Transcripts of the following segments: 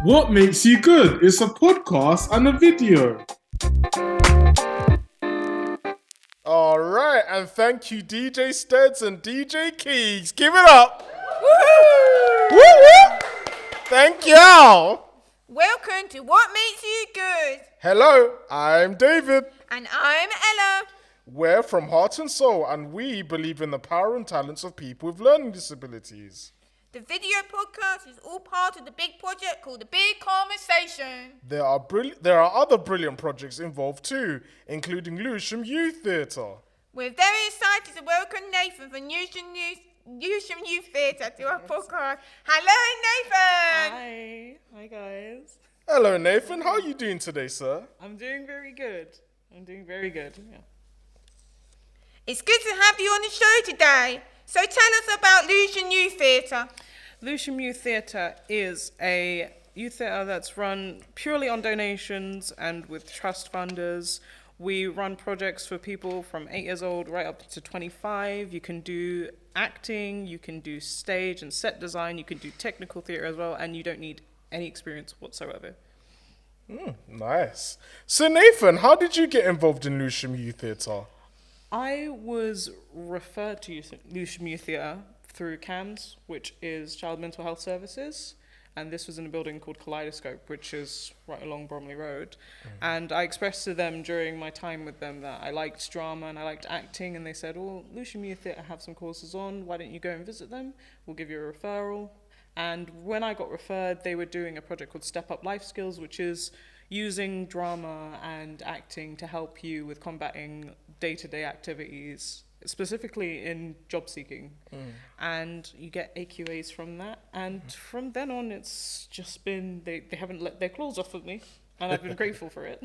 What Makes You Good? It's a podcast and a video. All right, and thank you, DJ Sted and DJ Keegs. Give it up. Woohoo! Woo-woo! Thank y'all. Welcome to What Makes You Good. Hello, I'm David. And I'm Ella. We're from Heart and Soul, and we believe in the power and talents of people with learning disabilities. The video podcast is all part of the big project called The Big Conversation. There are other brilliant projects involved too, including Lewisham Youth Theatre. We're very excited to welcome Nathan from Lewisham Youth Theatre to our podcast. Hello, Nathan. Hi guys. Hello, Nathan. How are you doing today, sir? I'm doing very good. Yeah. It's good to have you on the show today. So tell us about Lewisham Youth Theatre. Lewisham Youth Theatre is a youth theatre that's run purely on donations and with trust funders. We run projects for people from 8 years old right up to 25. You can do acting, you can do stage and set design, you can do technical theatre as well, and you don't need any experience whatsoever. Nice. So, Nathan, how did you get involved in Lewisham Youth Theatre? I was referred to Lewisham Youth Theatre through CAMS, which is Child Mental Health Services, and this was in a building called Kaleidoscope, which is right along Bromley Road. And I expressed to them during my time with them that I liked drama and I liked acting, and they said, "Oh, Lewisham Youth Theatre have some courses on, why don't you go and visit them? We'll give you a referral." And when I got referred, they were doing a project called Step Up Life Skills, which is using drama and acting to help you with combating day-to-day activities, specifically in job seeking. And you get AQAs from that. And from then on, it's just been, they haven't let their claws off of me. And I've been grateful for it.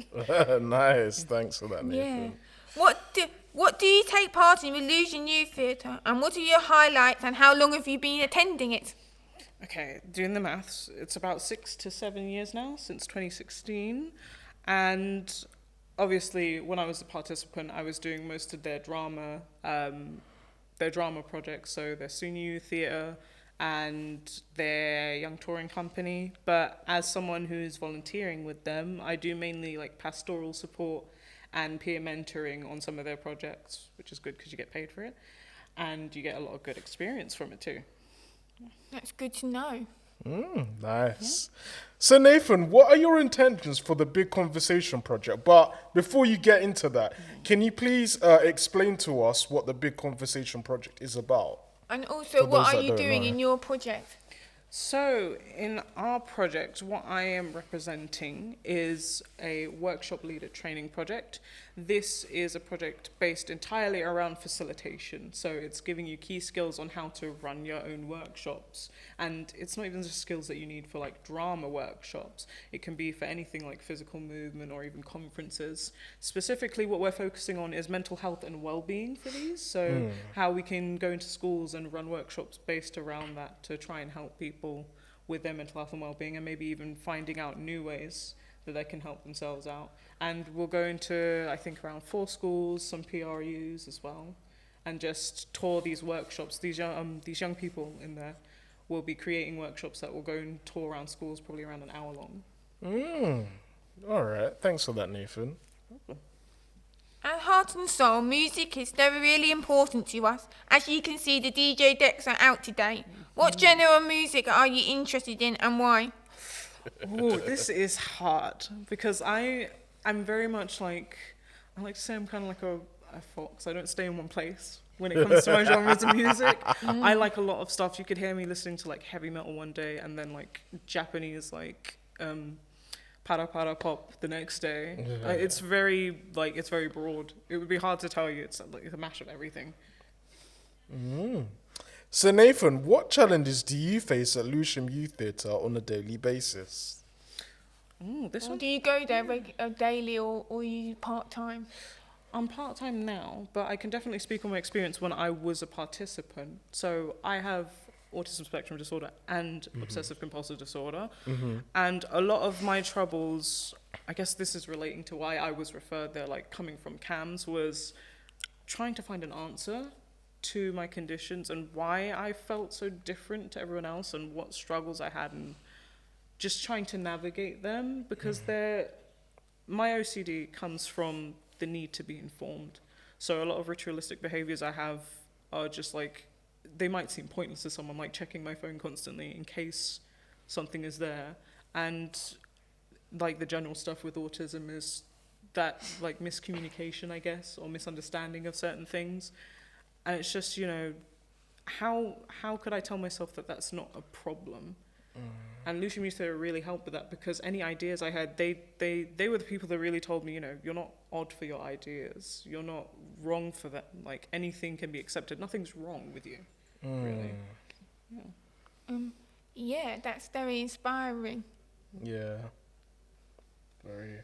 Nice. Thanks for that, Nathan. Yeah. What do you take part in with Lewisham Youth Theatre? And what are your highlights and how long have you been attending it? Okay, doing the maths, it's about 6 to 7 years now, since 2016. And obviously, when I was a participant, I was doing most of their drama projects, so their senior youth theatre and their young touring company. But as someone who's volunteering with them, I do mainly like pastoral support and peer mentoring on some of their projects, which is good because you get paid for it. And you get a lot of good experience from it too. That's good to know. Nice. Yeah. So, Nathan, what are your intentions for the Big Conversation project? But before you get into that, can you please explain to us what the Big Conversation project is about? And also, what are you doing in your project? So, in our project, what I am representing is a workshop leader training project. This is a project based entirely around facilitation. So it's giving you key skills on how to run your own workshops. And it's not even just skills that you need for like drama workshops. It can be for anything like physical movement or even conferences. Specifically, what we're focusing on is mental health and well-being for these. So how we can go into schools and run workshops based around that to try and help people with their mental health and well-being, and maybe even finding out new ways that they can help themselves out. And we'll go into, I think, around 4 schools, some PRUs as well, and just tour these workshops. These young people in there will be creating workshops that will go and tour around schools, probably around an hour long. All right. Thanks for that, Nathan. At Heart and Soul, music is really important to us. As you can see, the DJ decks are out today. What genre of music are you interested in and why? Oh, this is hard because I'm very much like, I like to say I'm kind of like a fox. I don't stay in one place when it comes to my genres of music. I like a lot of stuff. You could hear me listening to like heavy metal one day and then like Japanese like para para pop the next day. It's very broad. It would be hard to tell you. It's like a mash of everything. So, Nathan, what challenges do you face at Lewisham Youth Theatre on a daily basis? Do you go there daily or are you part-time? I'm part-time now, but I can definitely speak on my experience when I was a participant. So I have autism spectrum disorder and obsessive compulsive disorder. And a lot of my troubles, I guess this is relating to why I was referred there, like coming from CAMS, was trying to find an answer to my conditions and why I felt so different to everyone else and what struggles I had, and just trying to navigate them, because my OCD comes from the need to be informed. So a lot of ritualistic behaviors I have are just like, they might seem pointless to someone, like checking my phone constantly in case something is there. And like the general stuff with autism is that like miscommunication, I guess, or misunderstanding of certain things. And it's just, you know, how could I tell myself that that's not a problem? And Lucian Music really helped with that, because any ideas I had, they were the people that really told me, you know, you're not odd for your ideas. You're not wrong for that. Like, anything can be accepted. Nothing's wrong with you, really. Yeah. Yeah, that's very inspiring. Yeah. Very.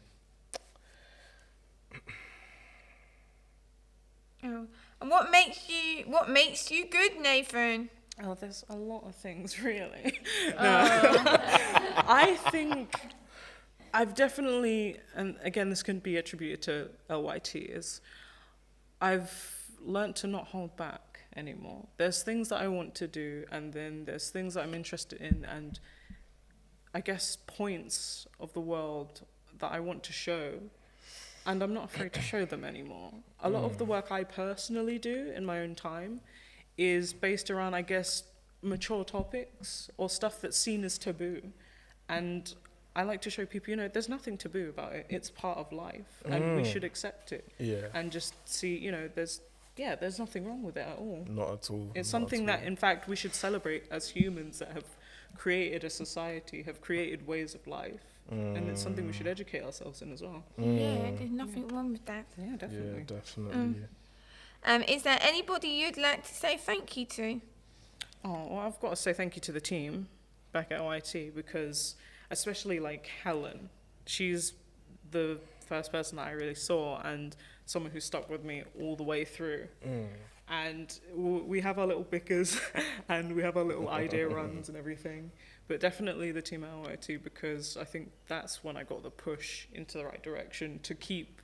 Oh. And what makes you good, Nathan? Oh, there's a lot of things, really. I think I've definitely, and again, this can be attributed to LYT, is I've learnt to not hold back anymore. There's things that I want to do, and then there's things that I'm interested in, and I guess points of the world that I want to show, and I'm not afraid to show them anymore. A lot of the work I personally do in my own time is based around, I guess, mature topics or stuff that's seen as taboo. And I like to show people, you know, there's nothing taboo about it. It's part of life, and we should accept it. Yeah. And just see, you know, there's nothing wrong with it at all. Not at all. It's something that, in fact, we should celebrate as humans that have created a society, have created ways of life. And it's something we should educate ourselves in as well. Yeah, there's nothing wrong with that. Yeah, definitely. Yeah, definitely. Is there anybody you'd like to say thank you to? Oh, well, I've got to say thank you to the team back at OIT, because especially like Helen, she's the first person that I really saw, and someone who stuck with me all the way through. And we have our little bickers and we have our little idea runs and everything. But definitely the team at OIT, because I think that's when I got the push into the right direction to keep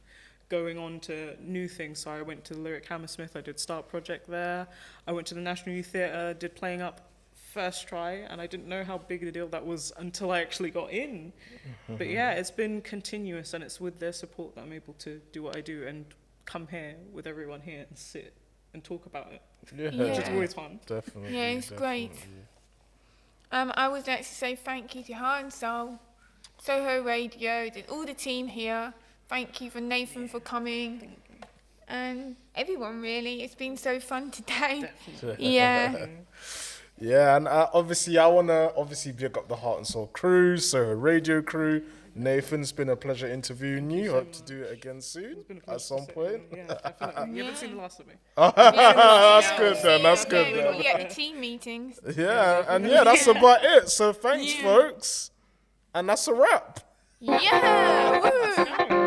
going on to new things. So I went to the Lyric Hammersmith, I did Start Project there. I went to the National Youth Theatre, did Playing Up first try, and I didn't know how big a deal that was until I actually got in. But yeah, it's been continuous, and it's with their support that I'm able to do what I do and come here with everyone here and sit and talk about it. Yeah. Which is always fun. Definitely. Yeah, it's great. I would like to say thank you to Heart and Soul, Soho Radio, and all the team here. Thank you for Nathan for coming. And everyone, really. It's been so fun today. Yeah. Yeah, and obviously I want to big up the Heart and Soul crew, Soho Radio crew. Nathan, it's been a pleasure interviewing you. Hope to do it again soon at some point. Yeah, definitely. You haven't seen the last of me. That's good then, that's good Yeah, then. we'll get the team meetings. Yeah, and yeah, that's about it. So thanks, folks. And that's a wrap. Yeah! Woo.